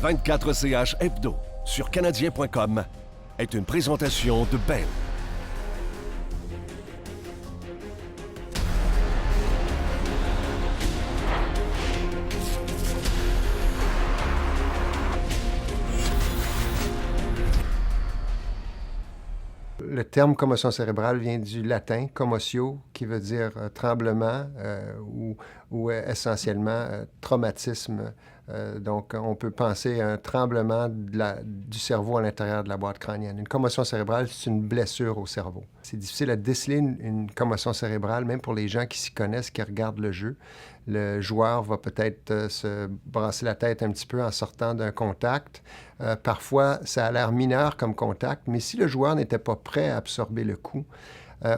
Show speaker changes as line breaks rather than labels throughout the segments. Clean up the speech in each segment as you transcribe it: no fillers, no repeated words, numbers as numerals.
24CH Hebdo sur canadien.com est une présentation de Bell.
Le terme commotion cérébrale vient du latin commotio, qui veut dire tremblement ou essentiellement traumatisme. Donc, on peut penser à un tremblement du cerveau à l'intérieur de la boîte crânienne. Une commotion cérébrale, c'est une blessure au cerveau. C'est difficile à déceler une commotion cérébrale, même pour les gens qui s'y connaissent, qui regardent le jeu. Le joueur va peut-être se brasser la tête un petit peu en sortant d'un contact. Parfois, ça a l'air mineur comme contact, mais si le joueur n'était pas prêt à absorber le coup,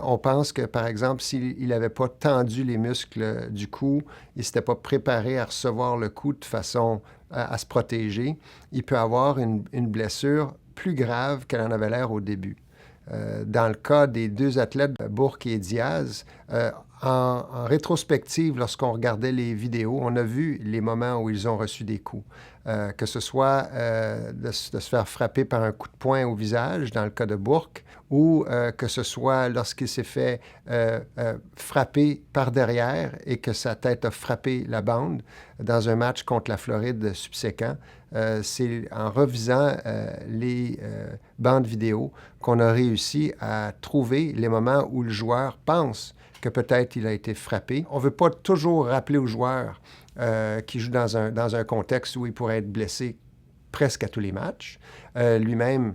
on pense que, par exemple, s'il n'avait pas tendu les muscles du cou, il ne s'était pas préparé à recevoir le coup de façon à se protéger, il peut avoir une blessure plus grave qu'elle en avait l'air au début. Dans le cas des deux athlètes, Bourque et Diaz, en rétrospective, lorsqu'on regardait les vidéos, on a vu les moments où ils ont reçu des coups. Que ce soit de se faire frapper par un coup de poing au visage, dans le cas de Bourque, ou que ce soit lorsqu'il s'est fait frapper par derrière et que sa tête a frappé la bande dans un match contre la Floride subséquent. C'est en revisant les bandes vidéo qu'on a réussi à trouver les moments où le joueur pense que peut-être il a été frappé. On ne veut pas toujours rappeler au joueur qui joue dans un contexte où il pourrait être blessé presque à tous les matchs. Lui-même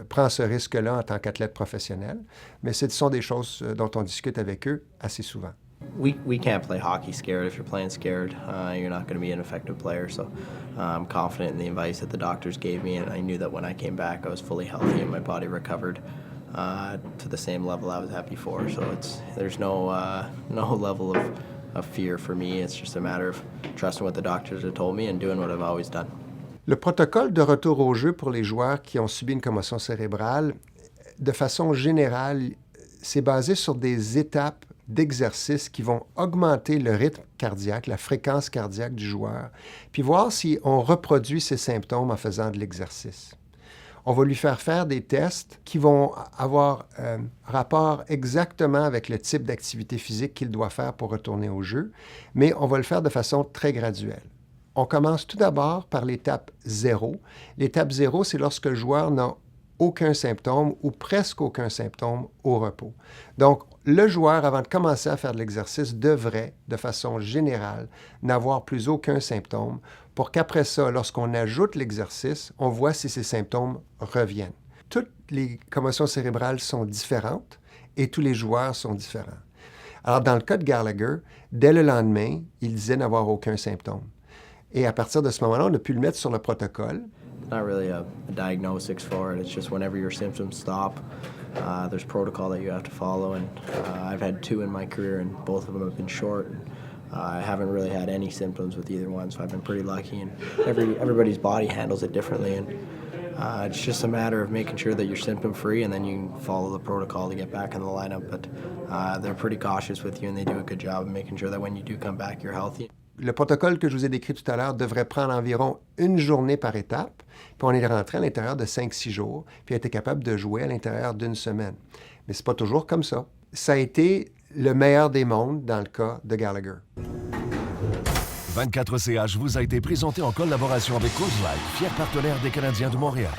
prend ce risque-là en tant qu'athlète professionnel, mais ce sont des choses dont on discute avec eux assez souvent.
We can't play hockey scared. If you're playing scared, you're not going to be an effective player. So I'm confident in the advice that the doctors gave me, and I knew that when I came back, I was fully healthy and my body recovered to the same level I was at before. So there's no level of fear for me. It's just a matter of trusting what the doctors have told me and doing what I've always done.
Le protocole de retour au jeu pour les joueurs qui ont subi une commotion cérébrale, de façon générale, c'est basé sur des étapes d'exercices qui vont augmenter le rythme cardiaque, la fréquence cardiaque du joueur, puis voir si on reproduit ces symptômes en faisant de l'exercice. On va lui faire des tests qui vont avoir rapport exactement avec le type d'activité physique qu'il doit faire pour retourner au jeu, mais on va le faire de façon très graduelle. On commence tout d'abord par l'étape 0. L'étape 0, c'est lorsque le joueur n'a aucun symptôme ou presque aucun symptôme au repos. Donc, le joueur, avant de commencer à faire de l'exercice, devrait, de façon générale, n'avoir plus aucun symptôme pour qu'après ça, lorsqu'on ajoute l'exercice, on voit si ces symptômes reviennent. Toutes les commotions cérébrales sont différentes et tous les joueurs sont différents. Alors, dans le cas de Gallagher, dès le lendemain, il disait n'avoir aucun symptôme. Et à partir de ce moment-là, on a pu le mettre sur le protocole.
Not really a diagnosis for it. It's just whenever your symptoms stop, there's protocol that you have to follow. And I've had 2 in my career, and both of them have been short. I haven't really had any symptoms with either one, so I've been pretty lucky. And everybody's body handles it differently, and it's just a matter of making sure that you're symptom-free, and then you can follow the protocol to get back in the lineup. But they're pretty cautious with you, and they do a good job of making sure that when you do come back, you're healthy.
Le protocole que je vous ai décrit tout à l'heure devrait prendre environ une journée par étape, puis on est rentré à l'intérieur de 5-6 jours, puis a été capable de jouer à l'intérieur d'une semaine. Mais c'est pas toujours comme ça. Ça a été le meilleur des mondes dans le cas de Gallagher.
24CH vous a été présenté en collaboration avec Coors Light, fier partenaire des Canadiens de Montréal.